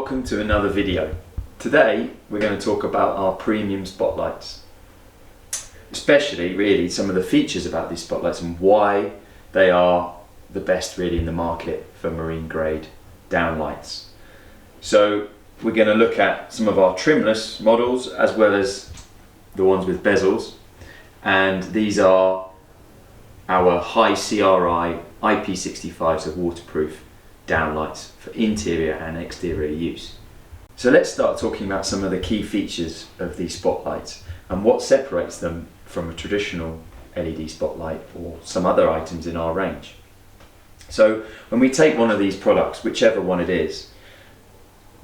welcome to another video. Today we're going to talk about our premium spotlights, especially really some of the features about these spotlights and why they are the best really in the market for marine grade downlights. So we're going to look at some of our trimless models as well as the ones with bezels, and these are our high CRI IP65s, so waterproof downlights for interior and exterior use. So let's start talking about some of the key features of these spotlights and what separates them from a traditional LED spotlight or some other items in our range. So when we take one of these products, whichever one it is,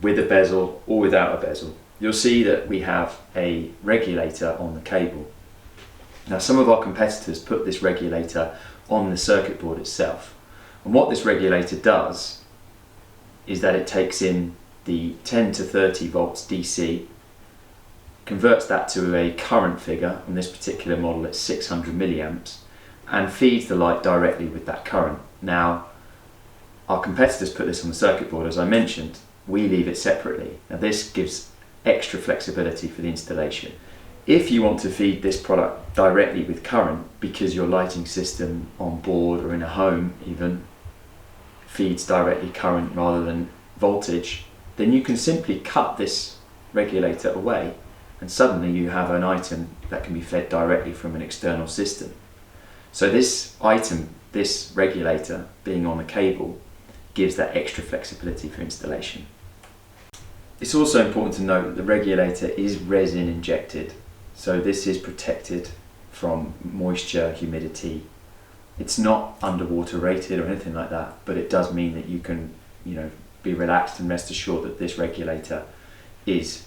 with a bezel or without a bezel, you'll see that we have a regulator on the cable. Now some of our competitors put this regulator on the circuit board itself. And what this regulator does is that it takes in the 10 to 30 volts DC, converts that to a current figure. On this particular model it's 600 milliamps, and feeds the light directly with that current. Now our competitors put this on the circuit board, as I mentioned. We leave it separately. Now this gives extra flexibility for the installation. If you want to feed this product directly with current, because your lighting system on board or in a home even feeds directly current rather than voltage, then you can simply cut this regulator away and suddenly you have an item that can be fed directly from an external system. So this item, this regulator being on a cable, gives that extra flexibility for installation. It's also important to note that the regulator is resin injected, so this is protected from moisture, humidity. It's not underwater rated or anything like that, but it does mean that you can, be relaxed and rest assured that this regulator is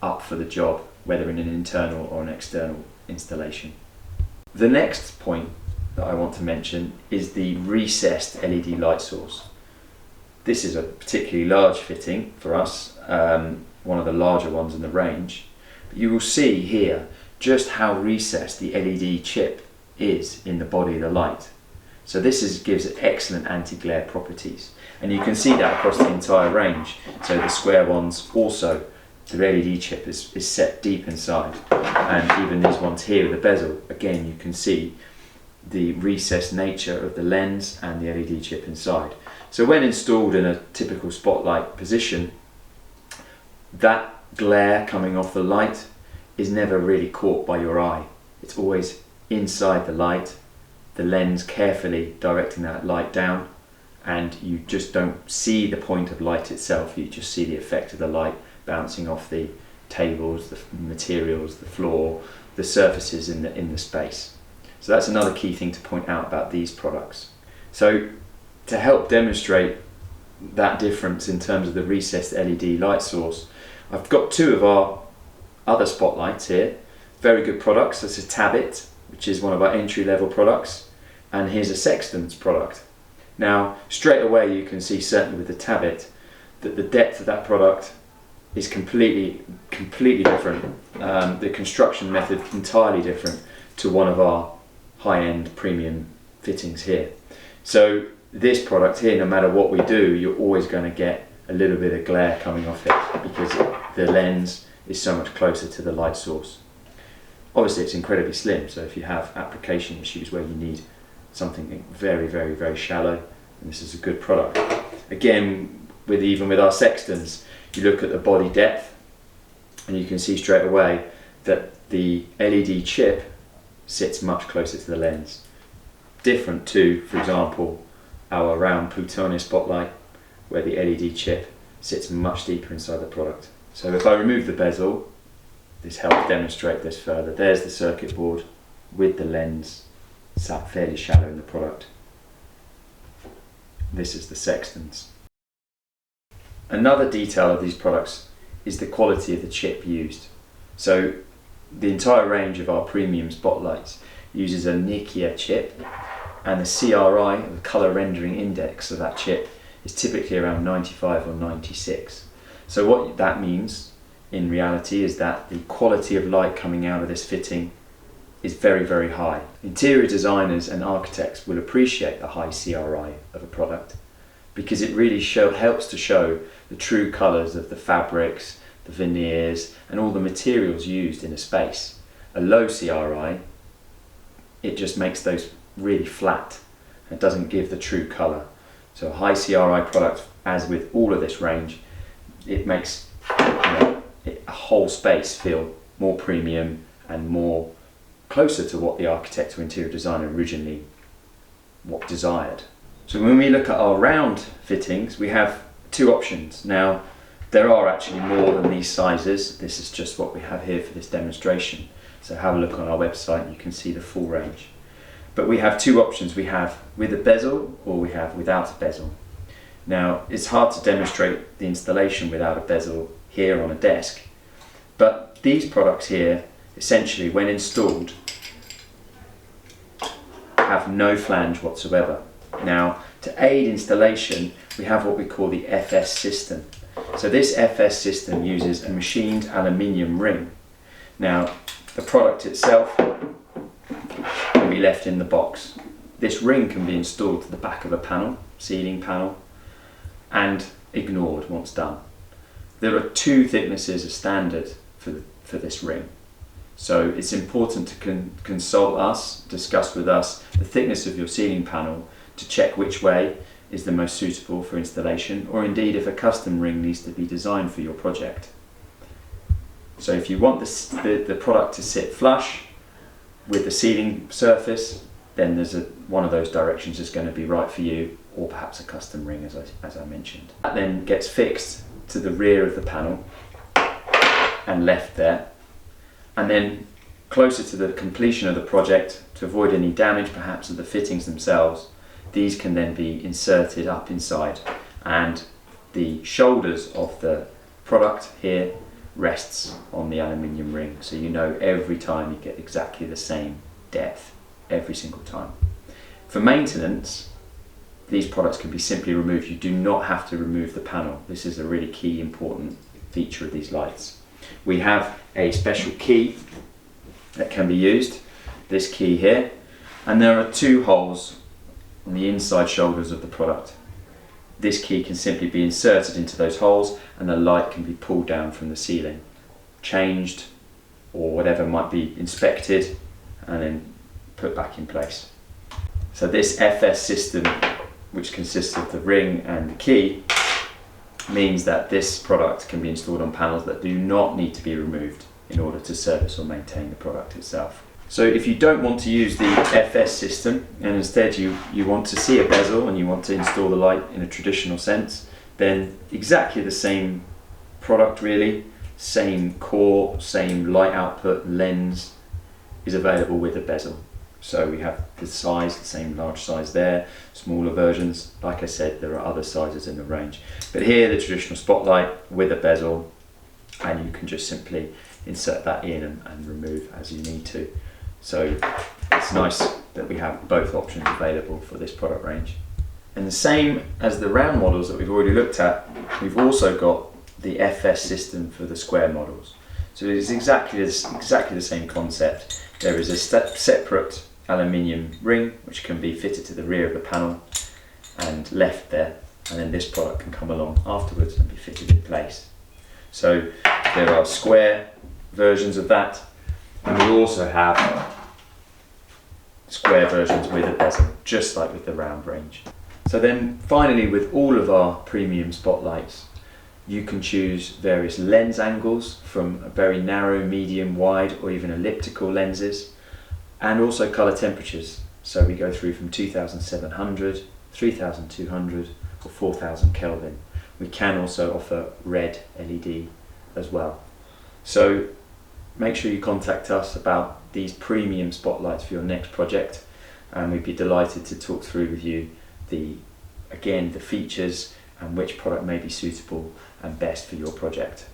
up for the job, whether in an internal or an external installation. The next point that I want to mention is the recessed LED light source. This is a particularly large fitting for us, one of the larger ones in the range. But you will see here just how recessed the LED chip is in the body of the light. So this gives it excellent anti-glare properties, and you can see that across the entire range. So the square ones also, the LED chip is set deep inside, and even these ones here with the bezel, again you can see the recessed nature of the lens and the LED chip inside. So when installed in a typical spotlight position, that glare coming off the light is never really caught by your eye. It's always inside the light, the lens carefully directing that light down, and you just don't see the point of light itself, you just see the effect of the light bouncing off the tables, the materials, the floor, the surfaces in the space. So that's another key thing to point out about these products. So to help demonstrate that difference in terms of the recessed LED light source, I've got two of our other spotlights here, very good products. This is Timage, which is one of our entry-level products, and here's a Sexton's product. Now straight away you can see, certainly with the Timage, that the depth of that product is completely different. The construction method entirely different to one of our high-end premium fittings here. So this product here, no matter what we do, you're always going to get a little bit of glare coming off it because the lens is so much closer to the light source. Obviously it's incredibly slim, so if you have application issues where you need something very, very, very shallow, then this is a good product. Again, even with our Sextons, you look at the body depth and you can see straight away that the LED chip sits much closer to the lens. Different to, for example, our round Plutonia spotlight, where the LED chip sits much deeper inside the product. So if I remove the bezel, this helps demonstrate this further. There's the circuit board with the lens sat fairly shallow in the product. This is the Sextons. Another detail of these products is the quality of the chip used. So the entire range of our premium spotlights uses a Nikia chip, and the CRI, the colour rendering index of that chip, is typically around 95 or 96. So what that means in reality is that the quality of light coming out of this fitting is very, very high. Interior designers and architects will appreciate the high CRI of a product, because it really helps to show the true colours of the fabrics, the veneers and all the materials used in a space. A low CRI, it just makes those really flat and doesn't give the true colour. So a high CRI product, as with all of this range, it makes a whole space feel more premium and more closer to what the architect or interior designer originally desired. So when we look at our round fittings, we have two options. Now, there are actually more than these sizes. This is just what we have here for this demonstration. So have a look on our website and you can see the full range. But we have two options. We have with a bezel or we have without a bezel. Now, it's hard to demonstrate the installation without a bezel here on a desk, but these products here, essentially when installed, have no flange whatsoever. Now, to aid installation, we have what we call the FS system. So this FS system uses a machined aluminium ring. Now, the product itself can be left in the box. This ring can be installed to the back of a panel, ceiling panel, and ignored once done. There are two thicknesses as standard for this ring. So it's important to consult us, discuss with us the thickness of your ceiling panel to check which way is the most suitable for installation, or indeed if a custom ring needs to be designed for your project. So if you want the product to sit flush with the ceiling surface, then there's one of those directions is going to be right for you, or perhaps a custom ring as I mentioned. That then gets fixed to the rear of the panel and left there. And then closer to the completion of the project, to avoid any damage perhaps of the fittings themselves, these can then be inserted up inside, and the shoulders of the product here rests on the aluminium ring, so you know every time you get exactly the same depth every single time. For maintenance, these products can be simply removed. You do not have to remove the panel. This is a really key important feature of these lights. We have a special key that can be used, this key here, and there are two holes on the inside shoulders of the product. This key can simply be inserted into those holes and the light can be pulled down from the ceiling, changed, or whatever might be inspected and then put back in place. So this FS system, which consists of the ring and the key, means that this product can be installed on panels that do not need to be removed in order to service or maintain the product itself. So if you don't want to use the FS system and instead you want to see a bezel and you want to install the light in a traditional sense, then exactly the same product really, same core, same light output, lens is available with a bezel. So we have the size, the same large size there, smaller versions. Like I said, there are other sizes in the range. But here the traditional spotlight with a bezel, and you can just simply insert that in and remove as you need to. So it's nice that we have both options available for this product range. And the same as the round models that we've already looked at, we've also got the FS system for the square models. So it is exactly the same concept. There is a separate aluminium ring which can be fitted to the rear of the panel and left there, and then this product can come along afterwards and be fitted in place. So there are square versions of that, and we also have square versions with a bezel, just like with the round range. So then finally, with all of our premium spotlights, you can choose various lens angles from a very narrow, medium, wide or even elliptical lenses, and also colour temperatures. So we go through from 2700, 3200 or 4000 Kelvin. We can also offer red LED as well. So make sure you contact us about these premium spotlights for your next project, and we'd be delighted to talk through with you the features and which product may be suitable and best for your project.